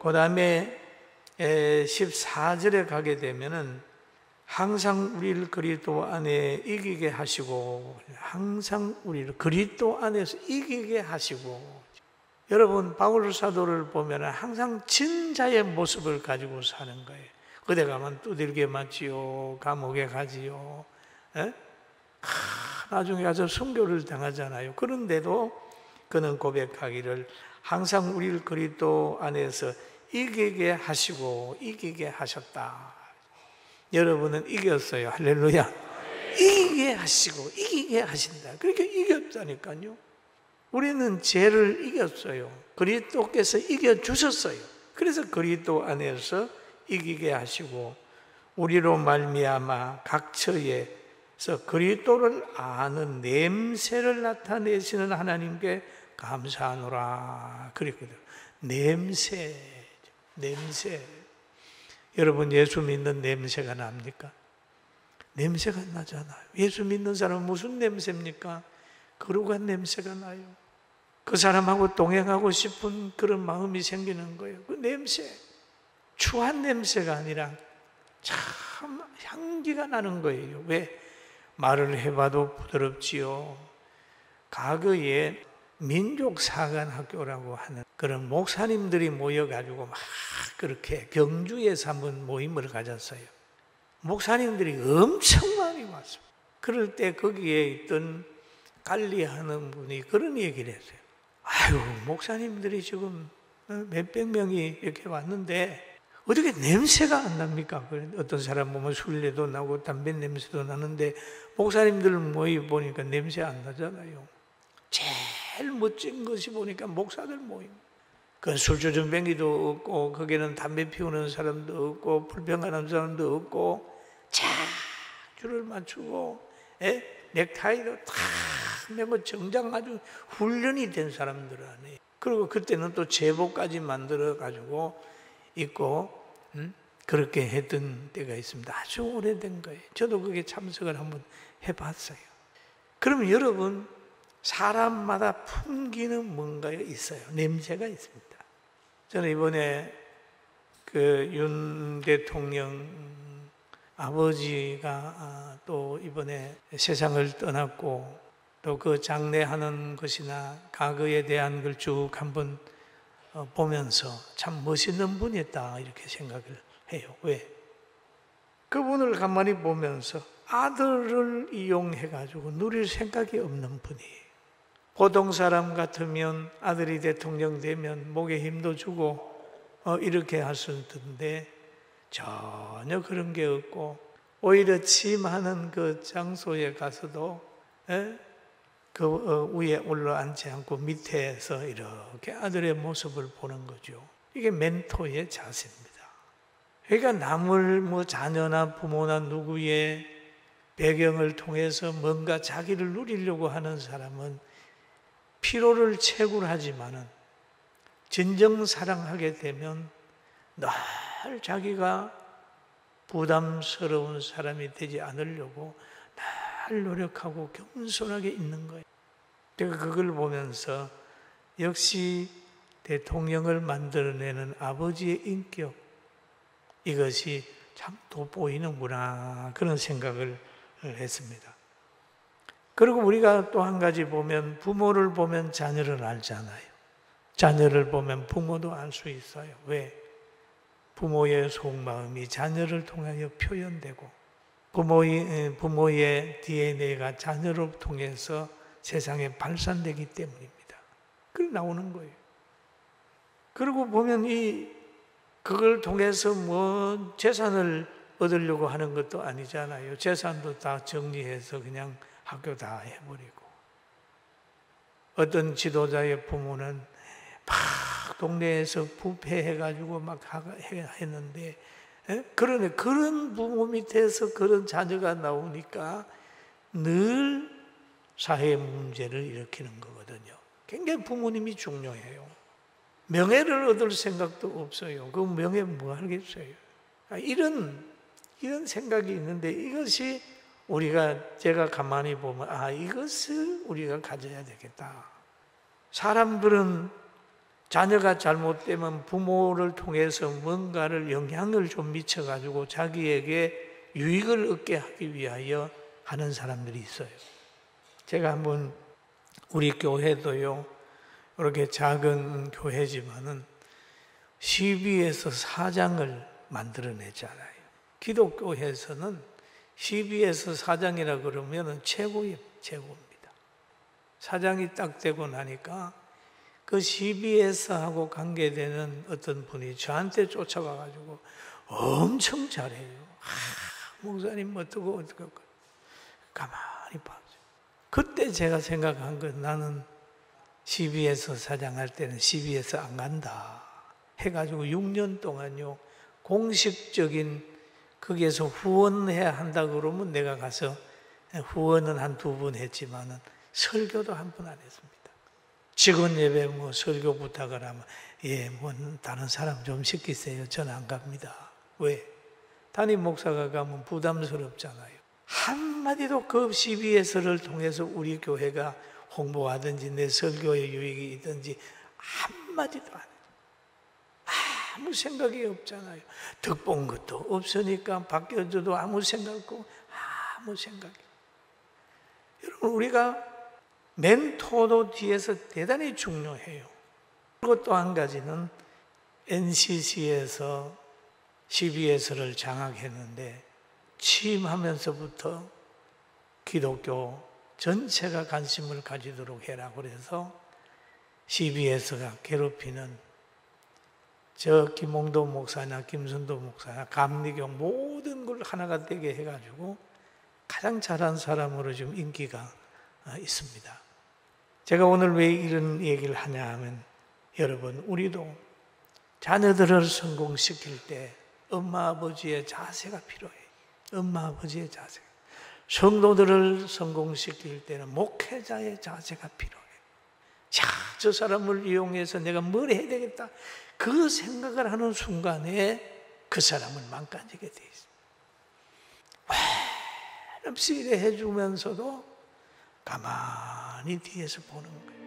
그 다음에 14절에 가게 되면은 항상 우리를 그리스도 안에 이기게 하시고, 항상 우리를 그리스도 안에서 이기게 하시고. 여러분, 바울 사도를 보면 항상 진자의 모습을 가지고 사는 거예요. 어디 가면 두들겨 맞지요, 감옥에 가지요, 나중에 가서 순교를 당하잖아요. 그런데도 그는 고백하기를 항상 우리를 그리스도 안에서 이기게 하시고 이기게 하셨다. 여러분은 이겼어요. 할렐루야. 이기게 하시고 이기게 하신다. 그렇게 이겼다니까요. 우리는 죄를 이겼어요. 그리스도께서 이겨주셨어요. 그래서 그리스도 안에서 이기게 하시고, 우리로 말미암아 각 처에서 그리스도를 아는 냄새를 나타내시는 하나님께 감사하노라. 그랬거든요. 냄새. 여러분, 예수 믿는 냄새가 납니까? 냄새가 나잖아요. 예수 믿는 사람은 무슨 냄새입니까? 거룩한 냄새가 나요. 그 사람하고 동행하고 싶은 그런 마음이 생기는 거예요. 그 냄새, 추한 냄새가 아니라 참 향기가 나는 거예요. 왜? 말을 해봐도 부드럽지요. 과거에 민족사관학교라고 하는 그런 목사님들이 모여가지고 막 그렇게 경주에서 한번 모임을 가졌어요. 목사님들이 엄청 많이 왔어요. 그럴 때 거기에 있던 관리하는 분이 그런 얘기를 했어요. 아유, 목사님들이 지금 몇백 명이 이렇게 왔는데 어떻게 냄새가 안 납니까? 어떤 사람 보면 술내도 나고 담배 냄새도 나는데 목사님들 모임 보니까 냄새 안 나잖아요. 제일 멋진 것이 보니까 목사들 모임. 그 술주정뱅이도 없고, 거기는 담배 피우는 사람도 없고, 불평하는 사람도 없고, 쫙 줄을 맞추고, 넥타이도 탁 매고 정장 아주 훈련이 된 사람들 안에. 그리고 그때는 또 제복까지 만들어가지고 입고, 그렇게 했던 때가 있습니다. 아주 오래된 거예요. 저도 그게 참석을 한번 해봤어요. 그러면 여러분, 사람마다 풍기는 뭔가가 있어요. 냄새가 있습니다. 저는 이번에 그 윤 대통령 아버지가 또 이번에 세상을 떠났고, 또 그 장례하는 것이나 과거에 대한 걸 쭉 한번 보면서 참 멋있는 분이었다 이렇게 생각을 해요. 왜? 그분을 가만히 보면서 아들을 이용해가지고 누릴 생각이 없는 분이에요. 보통 사람 같으면 아들이 대통령 되면 목에 힘도 주고 이렇게 하실 텐데 전혀 그런 게 없고, 오히려 취임하는 그 장소에 가서도 그 위에 올라앉지 않고 밑에서 이렇게 아들의 모습을 보는 거죠. 이게 멘토의 자세입니다. 그러니까 남을 자녀나 부모나 누구의 배경을 통해서 뭔가 자기를 누리려고 하는 사람은 피로를 채굴하지만은 진정 사랑하게 되면 늘 자기가 부담스러운 사람이 되지 않으려고 늘 노력하고 겸손하게 있는 거예요. 제가 그걸 보면서 역시 대통령을 만들어내는 아버지의 인격, 이것이 참 돋보이는구나 그런 생각을 했습니다. 그리고 우리가 또 한 가지 보면 부모를 보면 자녀를 알잖아요. 자녀를 보면 부모도 알 수 있어요. 왜? 부모의 속마음이 자녀를 통하여 표현되고 부모의 DNA가 자녀를 통해서 세상에 발산되기 때문입니다. 그래 나오는 거예요. 그리고 보면 그걸 통해서 뭐 재산을 얻으려고 하는 것도 아니잖아요. 재산도 다 정리해서 그냥 학교 다 해버리고. 어떤 지도자의 부모는 막 동네에서 부패해가지고 막 했는데, 그러네. 그런 부모 밑에서 그런 자녀가 나오니까 늘 사회 문제를 일으키는 거거든요. 굉장히 부모님이 중요해요. 명예를 얻을 생각도 없어요. 그 명예 뭐 하겠어요? 이런 생각이 있는데 이것이 제가 가만히 보면 이것을 우리가 가져야 되겠다. 사람들은 자녀가 잘못되면 부모를 통해서 뭔가를 영향을 좀 미쳐가지고 자기에게 유익을 얻게 하기 위하여 하는 사람들이 있어요. 제가 한번 우리 교회도요, 이렇게 작은 교회지만은 시비에서 사장을 만들어내잖아요. 기독교에서는 시비에서 사장이라 그러면 최고입니다. 사장이 딱 되고 나니까 그 시비에서하고 관계되는 어떤 분이 저한테 쫓아가가지고 엄청 잘해요. 목사님 어떡고 가만히 봐줘. 그때 제가 생각한 건 나는 시비에서 사장할 때는 시비에서 안 간다 해가지고 6년 동안요 공식적인 거기에서 후원해야 한다 그러면 내가 가서 후원은 한 2번 했지만은 설교도 한 번 안 했습니다. 직원 예배 뭐 설교 부탁을 하면 뭐 다른 사람 좀 시키세요. 저는 안 갑니다. 왜? 담임 목사가 가면 부담스럽잖아요. 한마디도 그 CBS를 통해서 우리 교회가 홍보하든지 내 설교의 유익이 있든지 한마디도 안 해요. 아무 생각이 없잖아요. 덕본 것도 없으니까 바뀌어줘도 아무 생각 없고 아무 생각이. 여러분 우리가 멘토도 뒤에서 대단히 중요해요. 그리고 또 한 가지는 NCC에서 CBS를 장악했는데 취임하면서부터 기독교 전체가 관심을 가지도록 해라 그래서 CBS가 괴롭히는 저 김홍도 목사나 김선도 목사나 감리교 모든 걸 하나가 되게 해가지고 가장 잘한 사람으로 좀 인기가 있습니다. 제가 오늘 왜 이런 얘기를 하냐 하면 여러분 우리도 자녀들을 성공시킬 때 엄마 아버지의 자세가 필요해요. 엄마 아버지의 자세. 성도들을 성공시킬 때는 목회자의 자세가 필요해요. 자, 저 사람을 이용해서 내가 뭘 해야 되겠다. 그 생각을 하는 순간에 그 사람은 망가지게 돼 있어요. 없이 이래 해주면서도 가만히 뒤에서 보는 거예요.